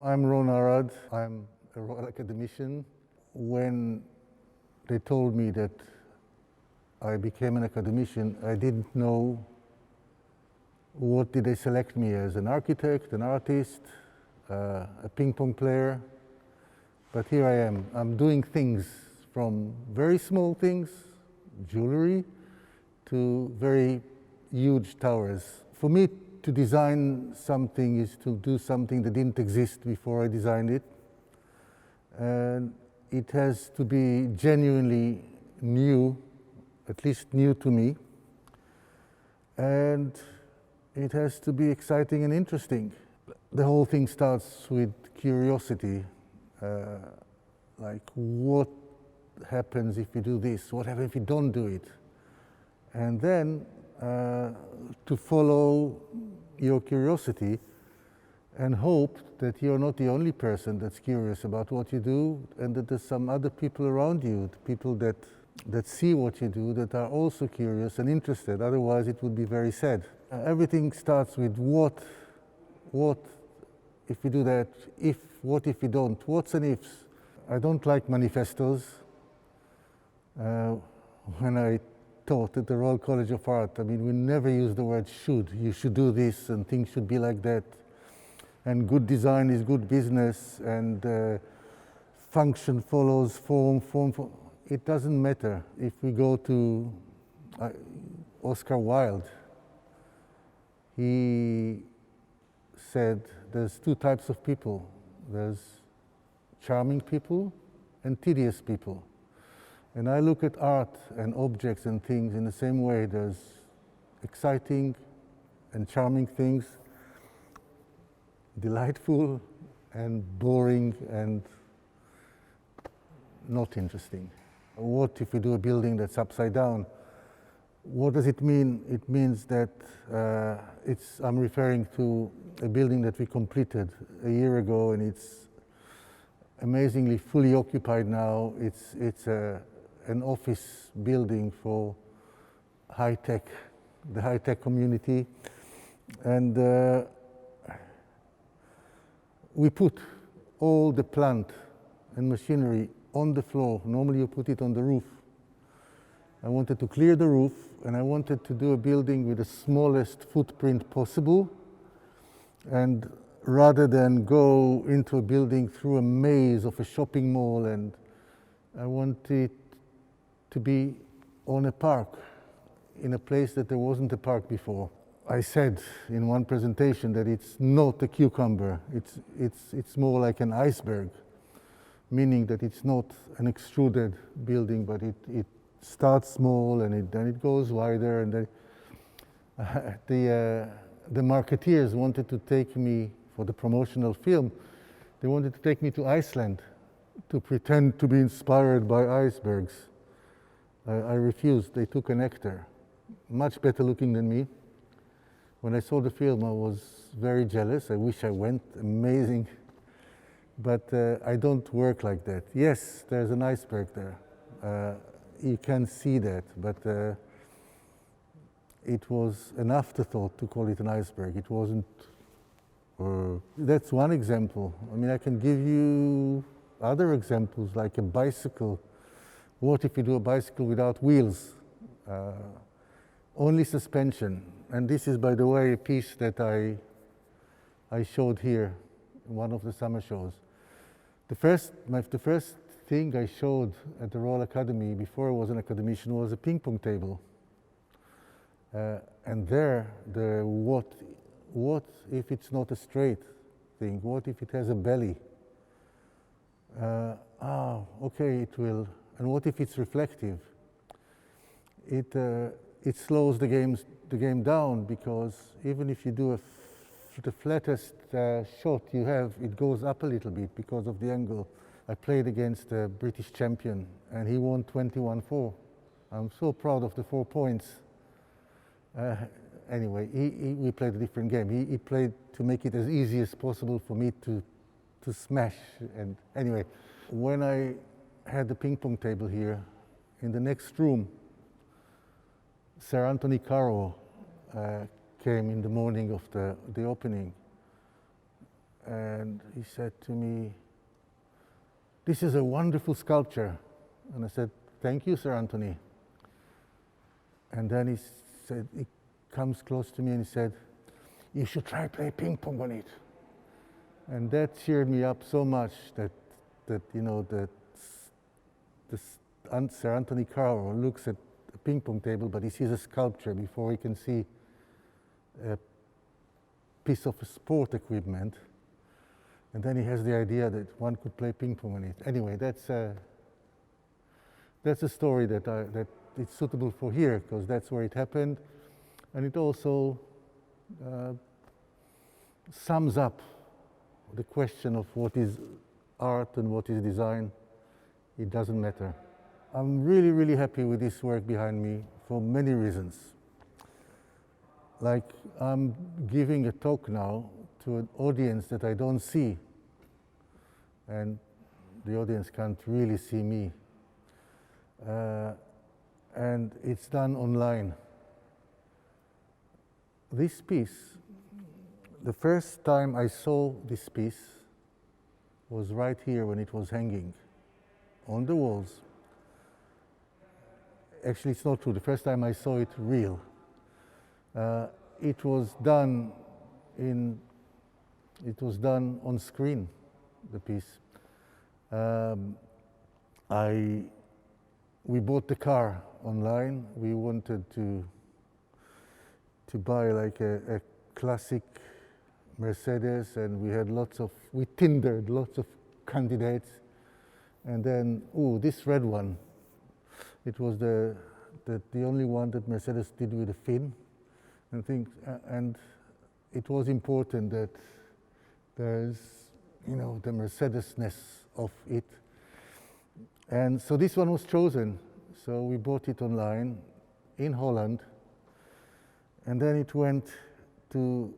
I'm Ron Arad. I'm a Royal Academician. When they told me that I became an academician, I didn't know what did they select me as, an architect, an artist, a ping pong player. But here I am. I'm doing things from very small things, jewelry, to very huge towers. For me, to design something is to do something that didn't exist before I designed it. And it has to be genuinely new, at least new to me. And it has to be exciting and interesting. The whole thing starts with curiosity, like what happens if you do this? What happens if you don't do it? And then to follow your curiosity and hope that you're not the only person that's curious about what you do, and that there's some other people around you, people that see what you do, that are also curious and interested. Otherwise it would be very sad. Everything starts with what if you do that, what if you don't, what's and ifs. I don't like manifestos. When I taught at the Royal College of Art, I mean, we never use the word should. You should do this and things should be like that. And good design is good business, and function follows form. It doesn't matter. If we go to Oscar Wilde, he said there's two types of people. There's charming people and tedious people. And I look at art and objects and things in the same way. There's exciting and charming things, delightful and boring and not interesting. What if we do a building that's upside down? What does it mean? It means that I'm referring to a building that we completed a year ago, and it's amazingly fully occupied now. It's an office building for high-tech, the high-tech community. And we put all the plant and machinery on the floor. Normally you put it on the roof. I wanted to clear the roof, and I wanted to do a building with the smallest footprint possible. And rather than go into a building through a maze of a shopping mall, and I wanted to be on a park, in a place that there wasn't a park before. I said in one presentation that it's not a cucumber, it's more like an iceberg, meaning that it's not an extruded building, but it starts small and then it goes wider. And then the marketeers wanted to take me for the promotional film. They wanted to take me to Iceland to pretend to be inspired by icebergs. I refused. They took an actor, much better looking than me. When I saw the film, I was very jealous. I wish I went, amazing. But I don't work like that. Yes, there's an iceberg there. You can see that, but it was an afterthought to call it an iceberg. It wasn't. That's one example. I mean, I can give you other examples, like a bicycle. What if you do a bicycle without wheels? Only suspension. And this is, by the way, a piece that I showed here in one of the summer shows. The first thing I showed at the Royal Academy before I was an academician was a ping pong table. And there, what if it's not a straight thing? What if it has a belly? Okay, it will. And what if it's reflective? It slows the game down, because even if you do the flattest shot you have, it goes up a little bit because of the angle. I played against a British champion, and he won 21-4. I'm so proud of the 4 points. Anyway, we played a different game. He played to make it as easy as possible for me to smash. And anyway, when I had the ping pong table here, in the next room, Sir Anthony Caro came in the morning of the opening, and he said to me, "This is a wonderful sculpture." And I said, "Thank you, Sir Anthony." And then he comes close to me and he said, "You should try play ping pong on it." And that cheered me up so much that Sir Anthony Carver looks at a ping pong table, but he sees a sculpture before he can see a piece of sport equipment. And then he has the idea that one could play ping pong on it. Anyway, that's a story that it's suitable for here, because that's where it happened. And it also sums up the question of what is art and what is design. It doesn't matter. I'm really, really happy with this work behind me for many reasons. Like, I'm giving a talk now to an audience that I don't see, and the audience can't really see me. And it's done online. This piece, the first time I saw this piece was right here when it was hanging on the walls. Actually, it's not true. The first time I saw it real. It was done on screen, the piece. We bought the car online. We wanted to buy like a classic Mercedes, and we Tindered lots of candidates. And then, this red one, it was the only one that Mercedes did with a fin. And it was important that there's, the Mercedes-ness of it. And so this one was chosen. So we bought it online in Holland. And then it went to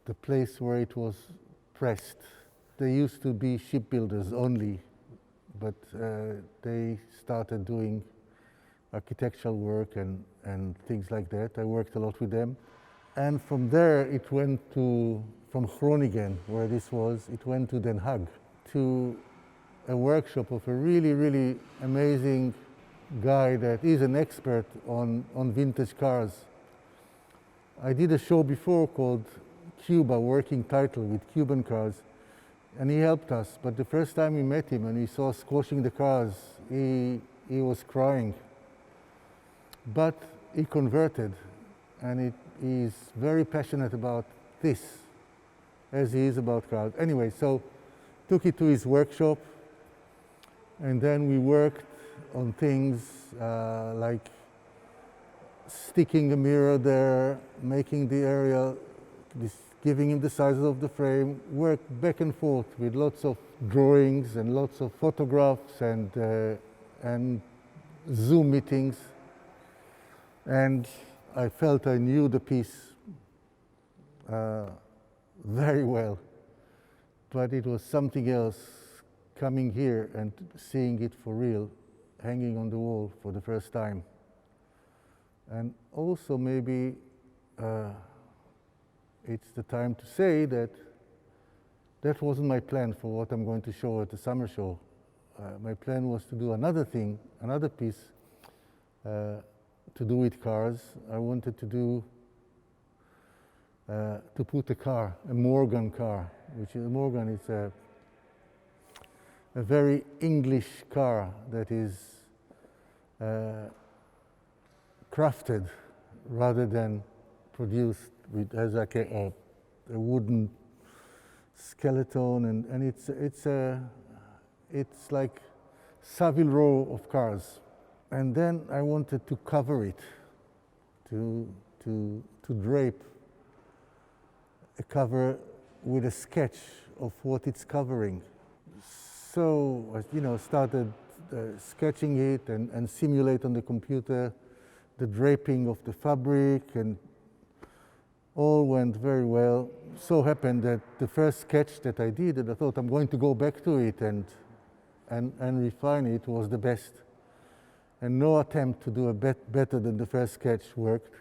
the place where it was pressed. They used to be shipbuilders only, but they started doing architectural work and things like that. I worked a lot with them. And from there, it went from Groningen, where this was, it went to Den Haag, to a workshop of a really, really amazing guy that is an expert on vintage cars. I did a show before called Cuba, working title, with Cuban cars, and he helped us. But the first time we met him and he saw us squashing the cars, he was crying. But he converted, and he's very passionate about this, as he is about cars. Anyway, so took it to his workshop, and then we worked on things like sticking a mirror there, making the area, giving him the sizes of the frame, worked back and forth with lots of drawings and lots of photographs and Zoom meetings. And I felt I knew the piece very well, but it was something else coming here and seeing it for real, hanging on the wall for the first time. And also maybe it's the time to say that that wasn't my plan for what I'm going to show at the summer show. My plan was to do another piece to do with cars. I wanted to put a car, a Morgan car, which is a Morgan is a very English car that is crafted rather than produced with, has like a wooden skeleton, and it's like Savile Row of cars. And then I wanted to cover it, to drape a cover with a sketch of what it's covering. So I started sketching it and simulate on the computer the draping of the fabric, and all went very well. So happened that the first sketch that I did, and I thought I'm going to go back to it and refine it, was the best. And no attempt to do a better than the first sketch worked.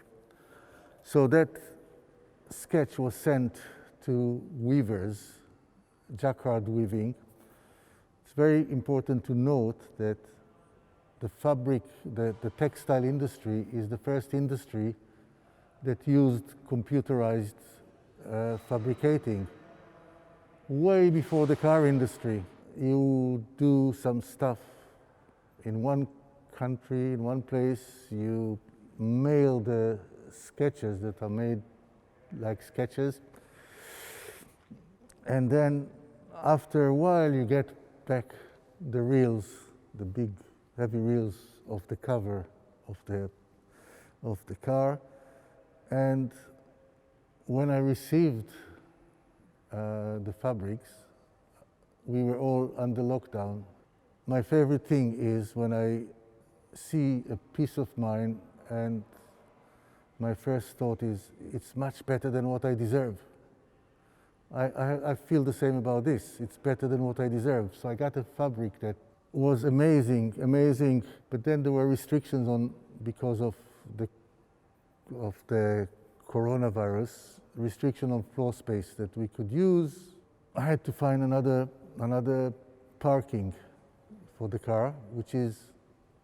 So that sketch was sent to weavers jacquard weaving. It's very important to note that the fabric, the textile industry is the first industry that used computerized fabricating. Way before the car industry. You do some stuff in one country, in one place, you mail the sketches that are made like sketches, and then after a while you get back the reels, the big heavy reels of the cover of the car. And when I received the fabrics, we were all under lockdown. My favorite thing is when I see a piece of mine and my first thought is, it's much better than what I deserve. I feel the same about this. It's better than what I deserve. So I got a fabric that was amazing, but then there were restrictions on because of the coronavirus, restriction on floor space that we could use. I had to find another parking for the car, which is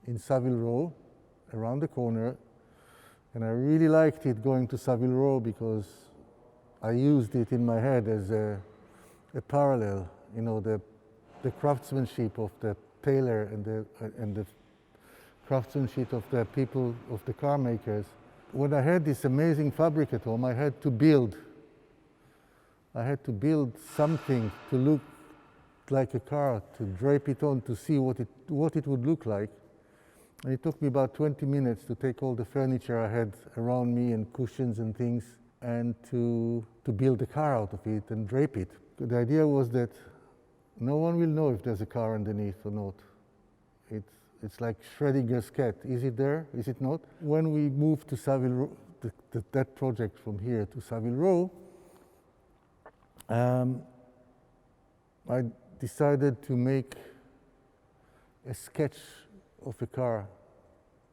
in Savile Row, around the corner. And I really liked it going to Savile Row because I used it in my head as a parallel, you know, the craftsmanship of the tailor and the craftsmanship of the people, of the car makers. When I had this amazing fabric at home, I had to build something to look like a car, to drape it on, to see what it would look like. And it took me about 20 minutes to take all the furniture I had around me and cushions and things and to build a car out of it and drape it. The idea was that no one will know if there's a car underneath or not. It's like Schrödinger's cat. Is it there? Is it not? When we moved to Savile Row, that project from here to Savile Row, I decided to make a sketch of a car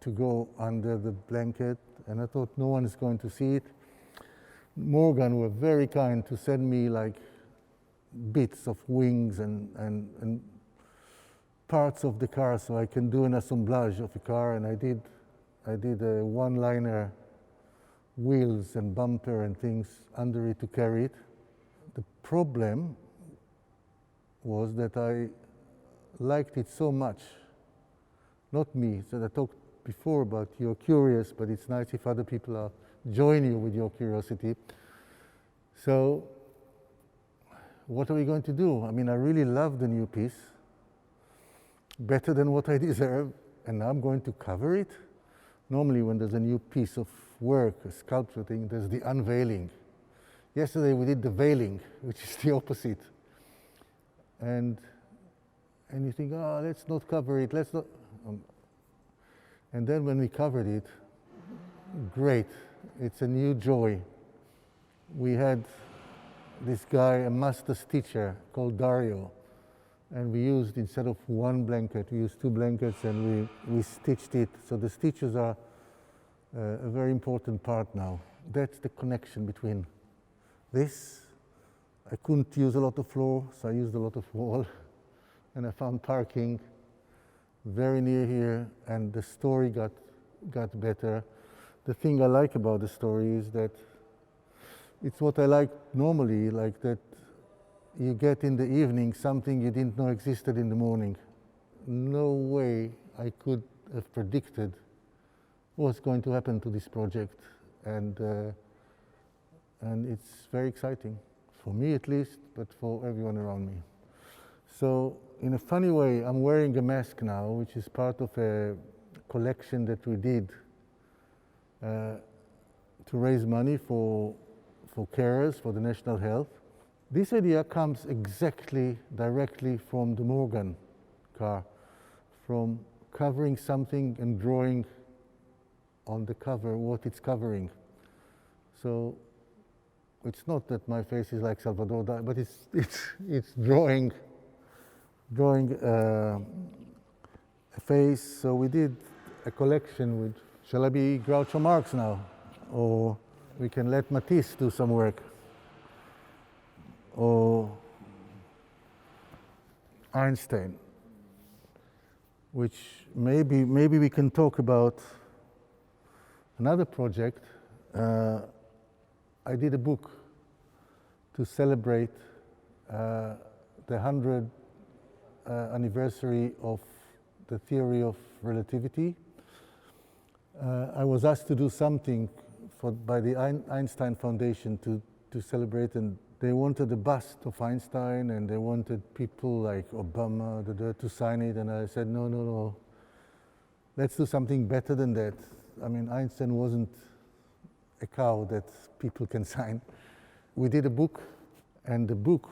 to go under the blanket, and I thought no one is going to see it. Morgan were very kind to send me like bits of wings and parts of the car so I can do an assemblage of a car, and I did a one-liner wheels and bumper and things under it to carry it. The problem was that I liked it so much, not me, so I talked before about you're curious, but it's nice if other people join you with your curiosity. So what are we going to do? I mean, I really love the new piece, better than what I deserve, and now I'm going to cover it. Normally when there's a new piece of work, a sculpture thing, there's the unveiling. Yesterday we did the veiling, which is the opposite. And you think, oh, let's not cover it, let's not. And then when we covered it, great, it's a new joy. We had this guy, a master stitcher called Dario, and we used, instead of one blanket, we used two blankets, and we stitched it. So the stitches are a very important part now. That's the connection between this. I couldn't use a lot of floor, so I used a lot of wall, and I found parking very near here, and the story got better. The thing I like about the story is that it's what I like normally, like that you get in the evening something you didn't know existed in the morning. No way I could have predicted what's going to happen to this project, and it's very exciting, for me at least, but for everyone around me. So in a funny way, I'm wearing a mask now, which is part of a collection that we did to raise money for carers, for the national health. This idea comes directly from the Morgan car, from covering something and drawing on the cover what it's covering. So it's not that my face is like Salvador Dali, but it's drawing a face. So we did a collection with, shall I be Groucho Marx now? Or we can let Matisse do some work. Or Einstein, which maybe we can talk about another project. I did a book to celebrate the 100th anniversary of the theory of relativity. I was asked to do something by the Einstein Foundation to celebrate, and they wanted a bust of Einstein, and they wanted people like Obama to sign it, and I said, no, let's do something better than that. I mean, Einstein wasn't a cow that people can sign. We did a book, and the book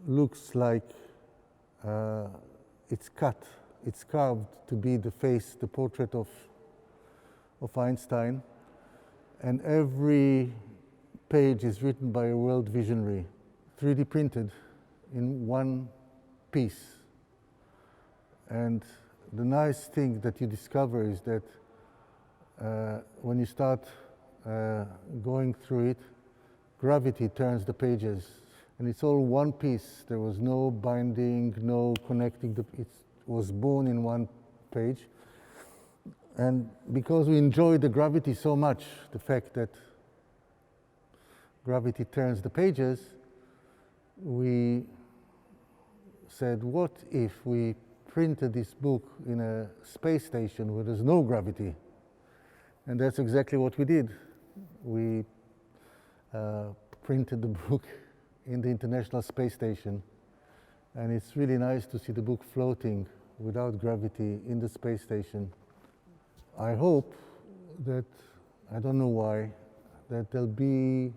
looks like it's cut, it's carved to be the face, the portrait of Einstein, and every page is written by a world visionary, 3D printed in one piece. And the nice thing that you discover is that when you start going through it, gravity turns the pages, and it's all one piece. There was no binding, no connecting. It was born in one page. And because we enjoy the gravity so much, the fact that gravity turns the pages, we said, what if we printed this book in a space station where there's no gravity? And that's exactly what we did. We printed the book in the International Space Station, and it's really nice to see the book floating without gravity in the space station. I hope that, I don't know why, that there'll be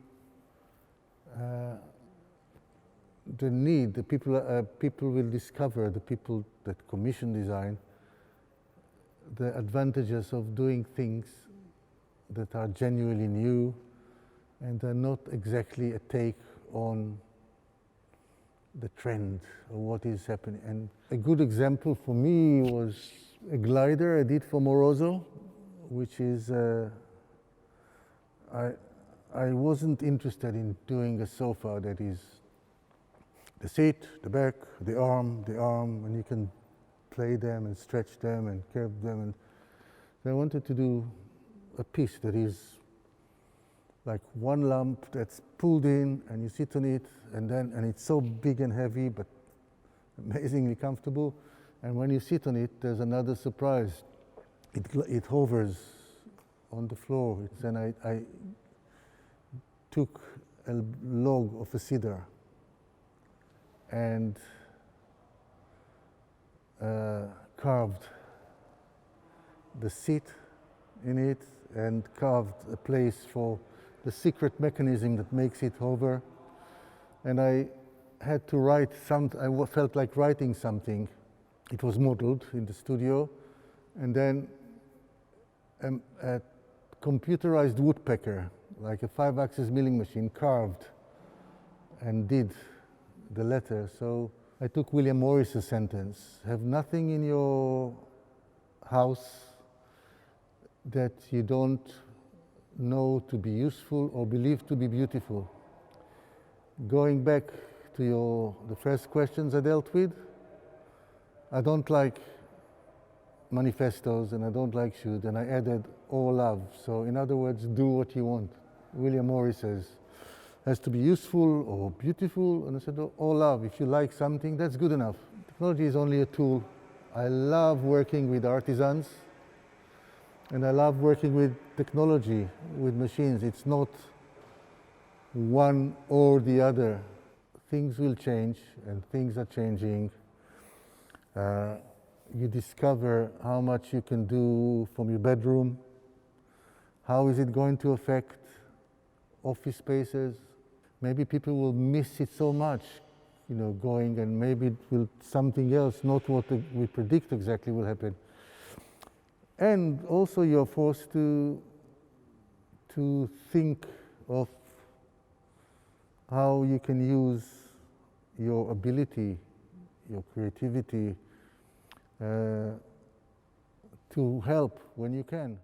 the need, the people will discover, the people that commission design, the advantages of doing things that are genuinely new and are not exactly a take on the trend or what is happening. And a good example for me was a glider I did for Moroso, which is, I wasn't interested in doing a sofa that is the seat, the back, the arm, and you can play them and stretch them and curve them. And so I wanted to do a piece that is like one lump that's pulled in, and you sit on it, and it's so big and heavy, but amazingly comfortable. And when you sit on it, there's another surprise. It hovers on the floor. And I took a log of a cedar and carved the seat in it and carved a place for the secret mechanism that makes it hover. And I had to write I felt like writing something. It was modeled in the studio, and then a computerized woodpecker, like a 5-axis milling machine, carved and did the letter. So I took William Morris's sentence: have nothing in your house that you don't know to be useful or believe to be beautiful. Going back to the first questions I dealt with, I don't like manifestos and I don't like shoes, and I added all love. So in other words, do what you want. William Morris says, has to be useful or beautiful, and I said, all love. If you like something, that's good enough. Technology is only a tool. I love working with artisans, and I love working with technology, with machines. It's not one or the other. Things will change, and things are changing. You discover how much you can do from your bedroom. How is it going to affect office spaces? Maybe people will miss it so much, going, and maybe it will something else, not what we predict exactly will happen. And also you're forced to think of how you can use your ability, your creativity, to help when you can.